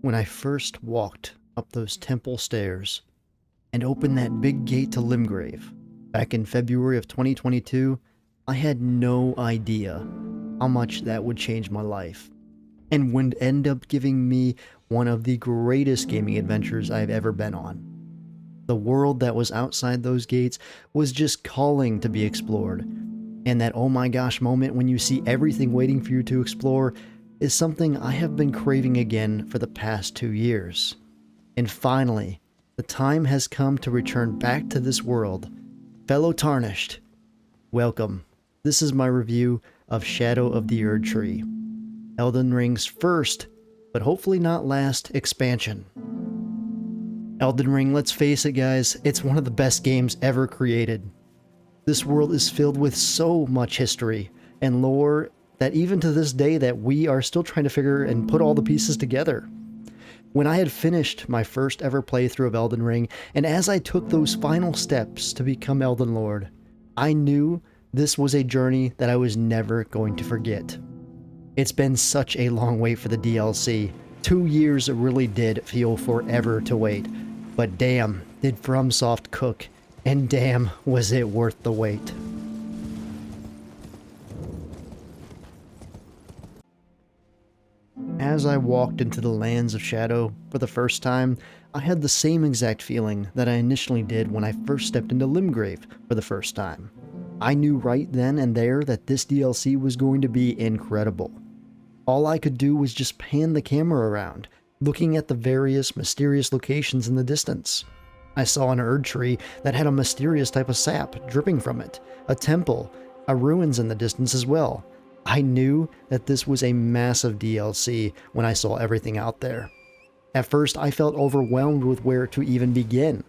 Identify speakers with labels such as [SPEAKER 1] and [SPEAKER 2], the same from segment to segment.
[SPEAKER 1] When I first walked up those temple stairs and opened that big gate to Limgrave back in February of 2022, I had no idea how much that would change my life and would end up giving me one of the greatest gaming adventures I've ever been on. The world that was outside those gates was just calling to be explored, and that oh my gosh moment when you see everything waiting for you to explore is something I have been craving again for the past 2 years. And finally, the time has come to return back to this world. Fellow Tarnished, welcome. This is my review of Shadow of the Erdtree, Elden Ring's first, but hopefully not last, expansion. Elden Ring, let's face it guys, it's one of the best games ever created. This world is filled with so much history and lore that even to this day that we are still trying to figure and put all the pieces together. When I had finished my first ever playthrough of Elden Ring, and as I took those final steps to become Elden Lord, I knew this was a journey that I was never going to forget. It's been such a long wait for the DLC. 2 years really did feel forever to wait, but damn, did FromSoft cook, and damn, was it worth the wait. As I walked into the lands of Shadow for the first time, I had the same exact feeling that I initially did when I first stepped into Limgrave for the first time. I knew right then and there that this DLC was going to be incredible. All I could do was just pan the camera around, looking at the various mysterious locations in the distance. I saw an Erdtree that had a mysterious type of sap dripping from it, a temple, a ruins in the distance as well. I knew that this was a massive DLC when I saw everything out there. At first, I felt overwhelmed with where to even begin.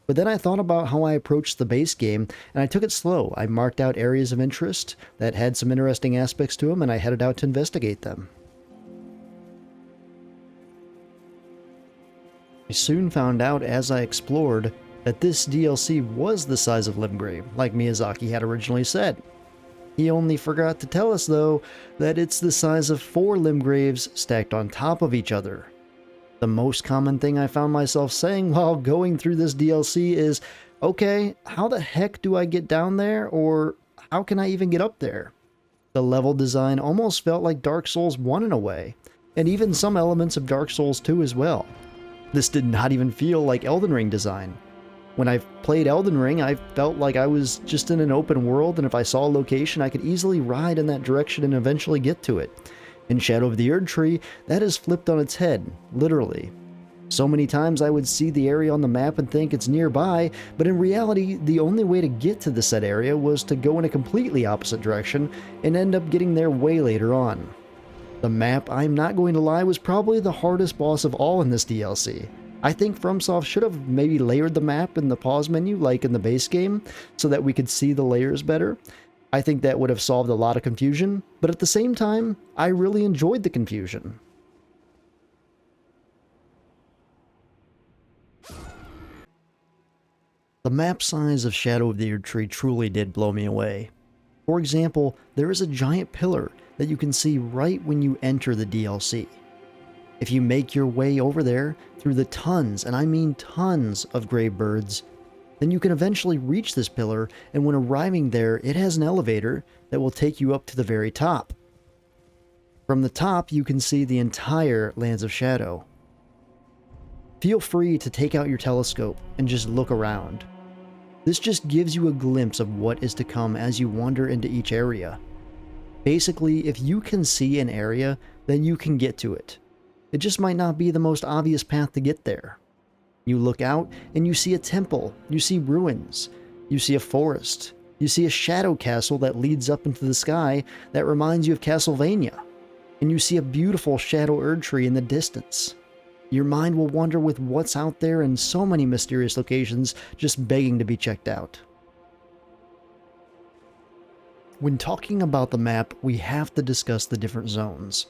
[SPEAKER 1] But then I thought about how I approached the base game, and I took it slow. I marked out areas of interest that had some interesting aspects to them, and I headed out to investigate them. I soon found out as I explored that this DLC was the size of Limgrave, like Miyazaki had originally said. He only forgot to tell us, though, that it's the size of 4 Limgraves stacked on top of each other. The most common thing I found myself saying while going through this DLC is, okay, how the heck do I get down there, or how can I even get up there? The level design almost felt like Dark Souls 1 in a way, and even some elements of Dark Souls 2 as well. This did not even feel like Elden Ring design. When I played Elden Ring, I felt like I was just in an open world, and if I saw a location, I could easily ride in that direction and eventually get to it. In Shadow of the Erdtree, that is flipped on its head, literally. So many times I would see the area on the map and think it's nearby, but in reality, the only way to get to the said area was to go in a completely opposite direction and end up getting there way later on. The map, I'm not going to lie, was probably the hardest boss of all in this DLC. I think FromSoft should have maybe layered the map in the pause menu like in the base game so that we could see the layers better. I think that would have solved a lot of confusion, but at the same time, I really enjoyed the confusion. The map size of Shadow of the Erdtree truly did blow me away. For example, there is a giant pillar that you can see right when you enter the DLC. If you make your way over there through the tons, and I mean tons of grave birds, then you can eventually reach this pillar, and when arriving there, it has an elevator that will take you up to the very top. From the top, you can see the entire Lands of Shadow. Feel free to take out your telescope and just look around. This just gives you a glimpse of what is to come as you wander into each area. Basically, if you can see an area, then you can get to it. It just might not be the most obvious path to get there. You look out and you see a temple, you see ruins, you see a forest, you see a shadow castle that leads up into the sky that reminds you of Castlevania, and you see a beautiful Shadow Erdtree in the distance. Your mind will wander with what's out there in so many mysterious locations just begging to be checked out. When talking about the map, we have to discuss the different zones.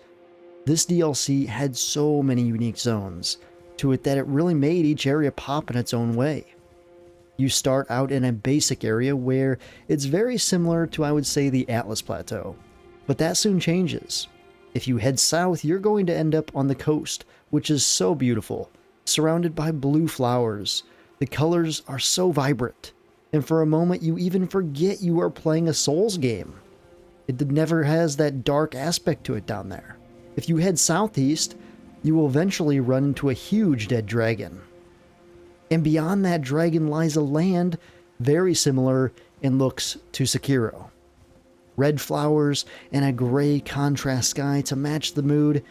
[SPEAKER 1] This DLC had so many unique zones to it that it really made each area pop in its own way. You start out in a basic area where it's very similar to, I would say, the Atlas Plateau, but that soon changes. If you head south, you're going to end up on the coast, which is so beautiful, surrounded by blue flowers. The colors are so vibrant, and for a moment you even forget you are playing a Souls game. It never has that dark aspect to it down there. If you head southeast, you will eventually run into a huge dead dragon. And beyond that dragon lies a land very similar in looks to Sekiro. Red flowers and a gray contrast sky to match the mood.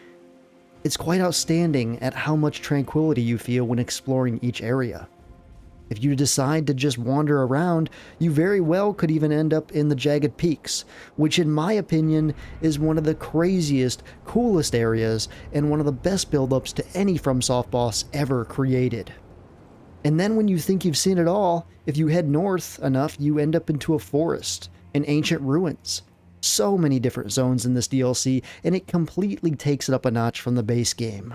[SPEAKER 1] It's quite outstanding at how much tranquility you feel when exploring each area. If you decide to just wander around, you very well could even end up in the Jagged Peaks, which in my opinion is one of the craziest, coolest areas and one of the best build-ups to any FromSoft boss ever created. And then when you think you've seen it all, if you head north enough, you end up into a forest and ancient ruins. So many different zones in this DLC, and it completely takes it up a notch from the base game.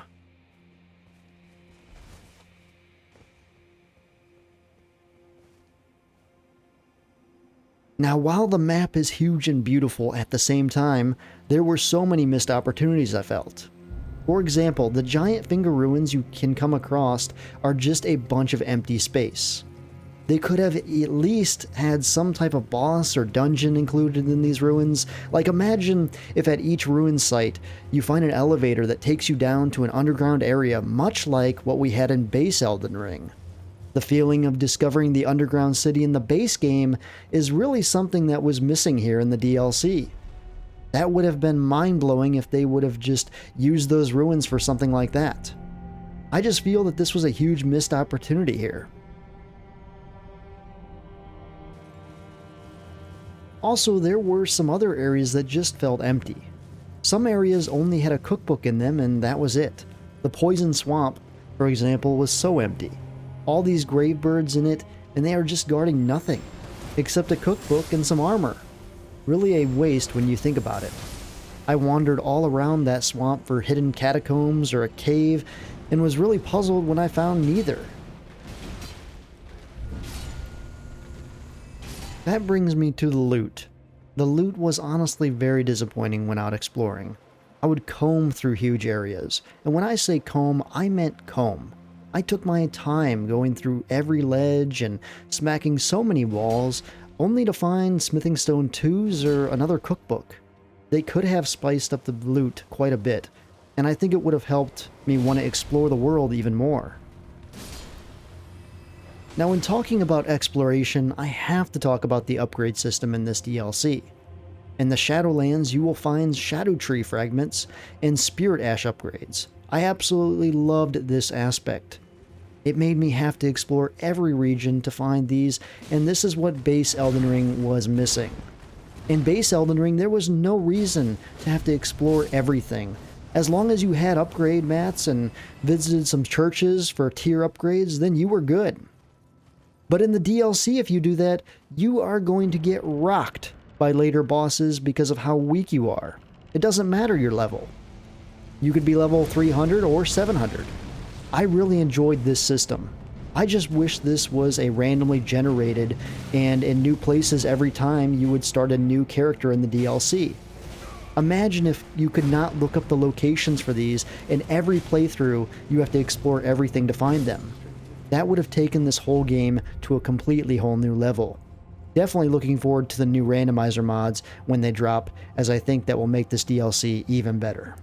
[SPEAKER 1] Now, while the map is huge and beautiful at the same time, there were so many missed opportunities I felt. For example, the giant finger ruins you can come across are just a bunch of empty space. They could have at least had some type of boss or dungeon included in these ruins. Like, imagine if at each ruin site you find an elevator that takes you down to an underground area, much like what we had in base Elden Ring. The feeling of discovering the underground city in the base game is really something that was missing here in the DLC. That would have been mind-blowing if they would have just used those ruins for something like that. I just feel that this was a huge missed opportunity here. Also, there were some other areas that just felt empty. Some areas only had a cookbook in them and that was it. The Poison Swamp, for example, was so empty. All these grave birds in it, and they are just guarding nothing, except a cookbook and some armor. Really a waste when you think about it. I wandered all around that swamp for hidden catacombs or a cave, and was really puzzled when I found neither. That brings me to the loot. The loot was honestly very disappointing when out exploring. I would comb through huge areas, and when I say comb, I meant comb. I took my time going through every ledge and smacking so many walls, only to find smithing stone 2s or another cookbook. They could have spiced up the loot quite a bit, and I think it would have helped me want to explore the world even more. Now, when talking about exploration, I have to talk about the upgrade system in this DLC. In the Shadowlands, you will find Shadow Tree fragments and Spirit Ash upgrades. I absolutely loved this aspect. It made me have to explore every region to find these, and this is what base Elden Ring was missing. In base Elden Ring, there was no reason to have to explore everything. As long as you had upgrade mats and visited some churches for tier upgrades, then you were good. But in the DLC, if you do that, you are going to get rocked by later bosses because of how weak you are. It doesn't matter your level. You could be level 300 or 700. I really enjoyed this system. I just wish this was a randomly generated and in new places every time you would start a new character in the DLC. Imagine if you could not look up the locations for these, and every playthrough you have to explore everything to find them. That would have taken this whole game to a completely whole new level. Definitely looking forward to the new randomizer mods when they drop, as I think that will make this DLC even better.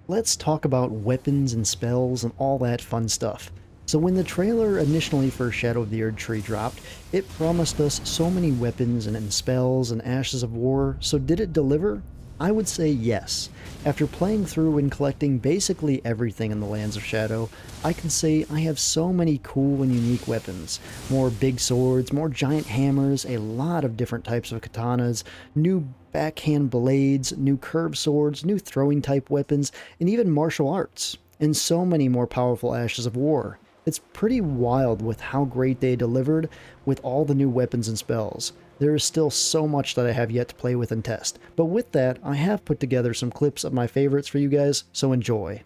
[SPEAKER 1] Let's talk about weapons and spells and all that fun stuff. So when the trailer initially for Shadow of the Erdtree dropped, it promised us so many weapons and spells and Ashes of War, so did it deliver? I would say yes. After playing through and collecting basically everything in the Lands of Shadow, I can say I have so many cool and unique weapons. More big swords, more giant hammers, a lot of different types of katanas, new backhand blades, new curved swords, new throwing type weapons, and even martial arts, and so many more powerful Ashes of War. It's pretty wild with how great they delivered with all the new weapons and spells. There is still so much that I have yet to play with and test, but with that, I have put together some clips of my favorites for you guys, so enjoy.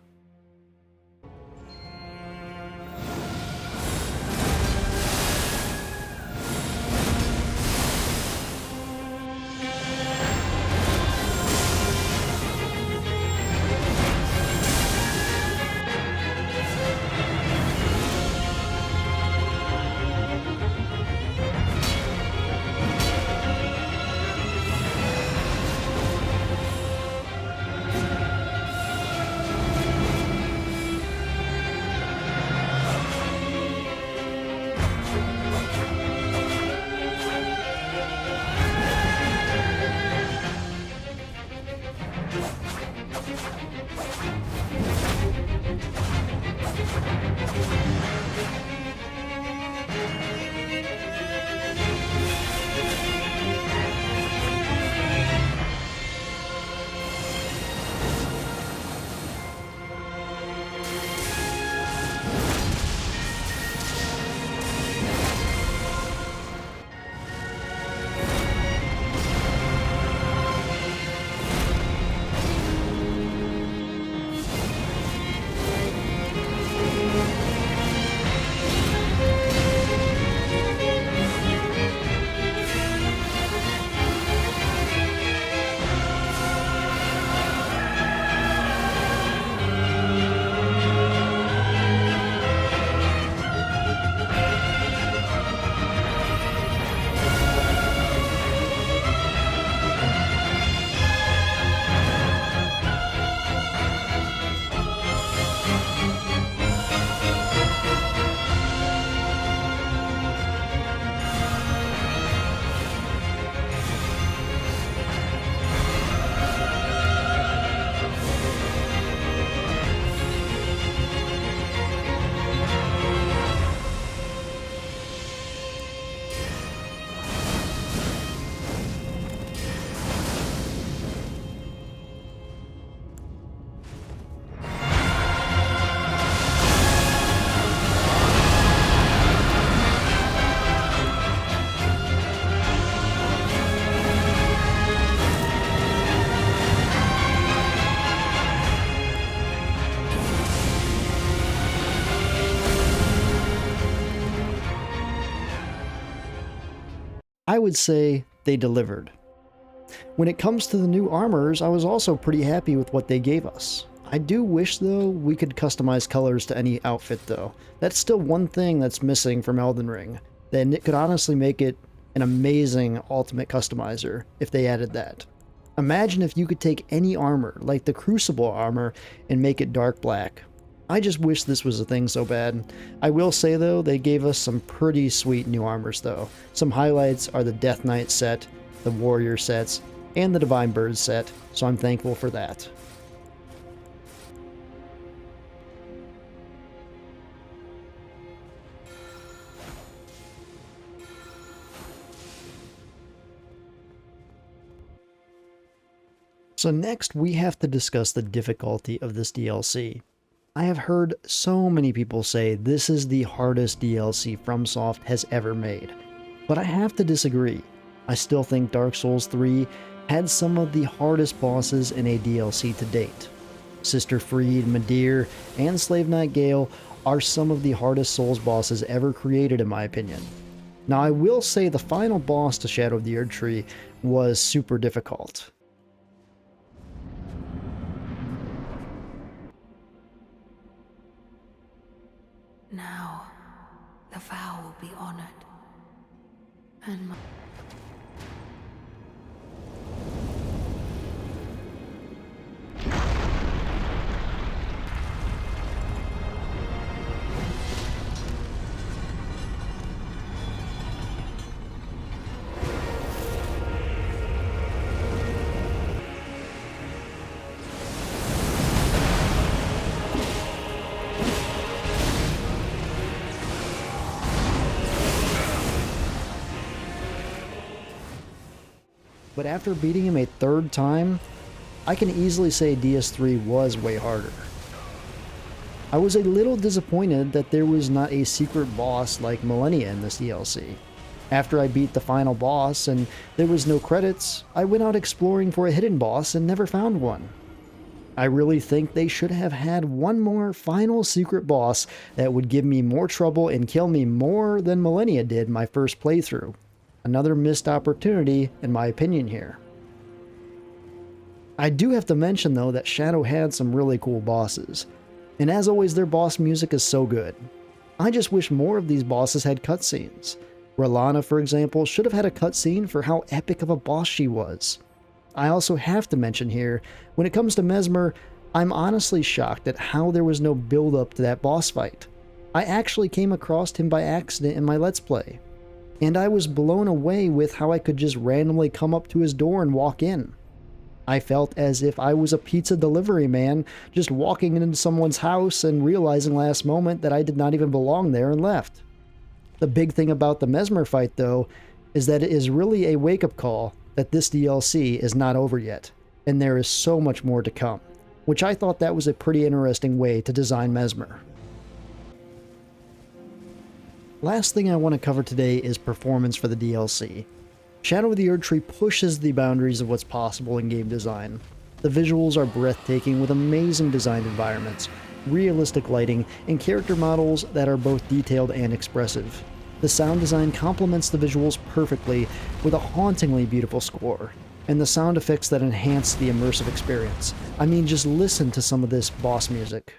[SPEAKER 1] I would say they delivered. When it comes to the new armors, I was also pretty happy with what they gave us. I do wish, though, we could customize colors to any outfit, though. That's still one thing that's missing from Elden Ring. Then it could honestly make it an amazing ultimate customizer if they added that. Imagine if you could take any armor, like the Crucible armor, and make it dark black. I just wish this was a thing so bad. I will say, though, they gave us some pretty sweet new armors, though. Some highlights are the Death Knight set, the Warrior sets, and the Divine Bird set, so I'm thankful for that. So next, we have to discuss the difficulty of this DLC. I have heard so many people say this is the hardest DLC FromSoft has ever made, but I have to disagree. I still think Dark Souls 3 had some of the hardest bosses in a DLC to date. Sister Fried, Midir, and Slave Knight Gale are some of the hardest Souls bosses ever created in my opinion. Now I will say the final boss to Shadow of the Erdtree was super difficult.
[SPEAKER 2] Now, the vow will be honored. And my...
[SPEAKER 1] But after beating him a third time, I can easily say DS3 was way harder. I was a little disappointed that there was not a secret boss like Millennia in this DLC. After I beat the final boss and there was no credits, I went out exploring for a hidden boss and never found one. I really think they should have had one more final secret boss that would give me more trouble and kill me more than Millennia did my first playthrough. Another missed opportunity, in my opinion here. I do have to mention, though, that Shadow had some really cool bosses. And as always, their boss music is so good. I just wish more of these bosses had cutscenes. Rellana, for example, should have had a cutscene for how epic of a boss she was. I also have to mention here, when it comes to Mesmer, I'm honestly shocked at how there was no build-up to that boss fight. I actually came across him by accident in my Let's Play. And I was blown away with how I could just randomly come up to his door and walk in. I felt as if I was a pizza delivery man, just walking into someone's house and realizing last moment that I did not even belong there and left. The big thing about the Mesmer fight, though, is that it is really a wake-up call that this DLC is not over yet, and there is so much more to come, which I thought that was a pretty interesting way to design Mesmer. Last thing I want to cover today is performance for the DLC. Shadow of the Erdtree pushes the boundaries of what's possible in game design. The visuals are breathtaking with amazing designed environments, realistic lighting, and character models that are both detailed and expressive. The sound design complements the visuals perfectly with a hauntingly beautiful score, and the sound effects that enhance the immersive experience. I mean, just listen to some of this boss music.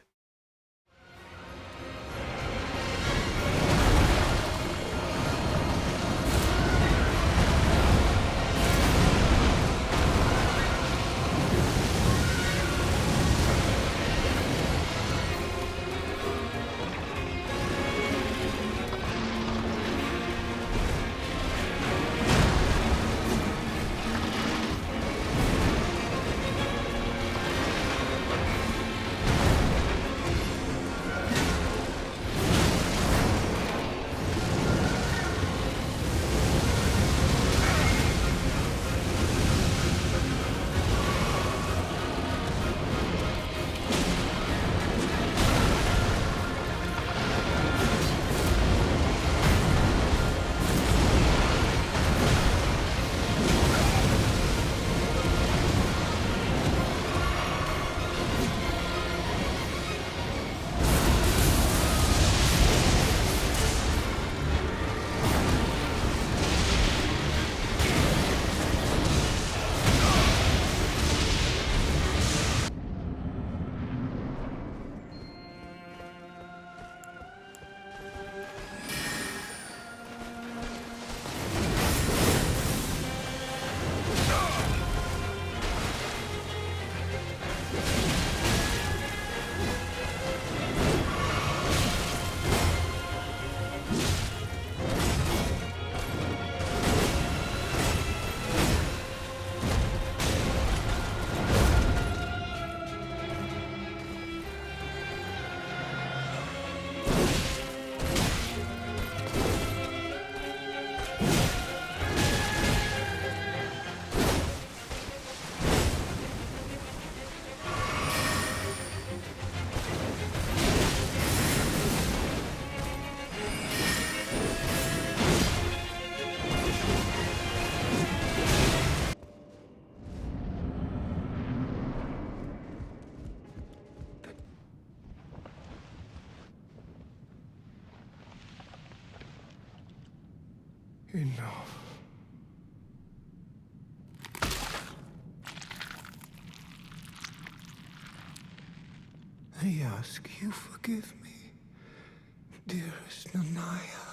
[SPEAKER 3] Enough. I ask you forgive me, dearest Nanaya.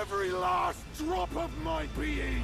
[SPEAKER 4] Every last drop of my being!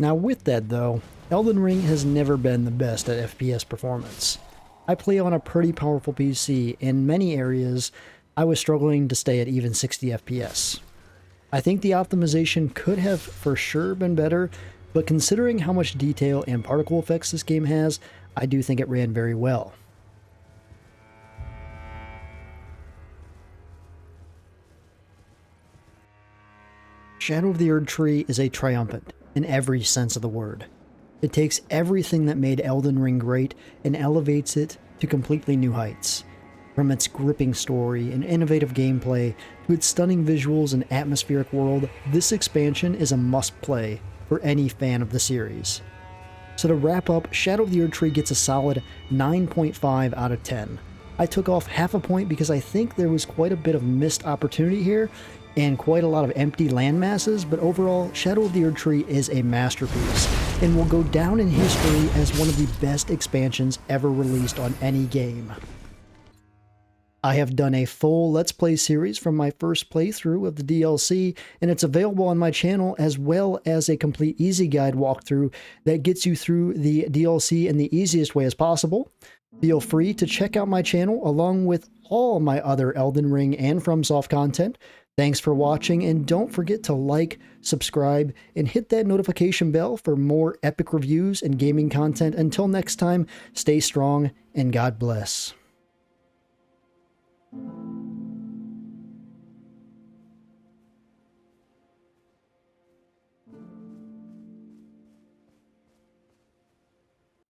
[SPEAKER 1] Now with that though, Elden Ring has never been the best at FPS performance. I play on a pretty powerful PC, in many areas I was struggling to stay at even 60 FPS. I think the optimization could have for sure been better, but considering how much detail and particle effects this game has, I do think it ran very well. Shadow of the Erdtree is a triumphant in every sense of the word. It takes everything that made Elden Ring great and elevates it to completely new heights. From its gripping story and innovative gameplay to its stunning visuals and atmospheric world, this expansion is a must-play for any fan of the series. So to wrap up, Shadow of the Erdtree gets a solid 9.5 out of 10. I took off half a point because I think there was quite a bit of missed opportunity here, and quite a lot of empty land masses, but overall, Shadow of the Erdtree is a masterpiece, and will go down in history as one of the best expansions ever released on any game. I have done a full Let's Play series from my first playthrough of the DLC, and it's available on my channel, as well as a complete easy guide walkthrough that gets you through the DLC in the easiest way as possible. Feel free to check out my channel along with all my other Elden Ring and FromSoft content. Thanks for watching, and don't forget to like, subscribe, and hit that notification bell for more epic reviews and gaming content. Until next time, stay strong and God bless.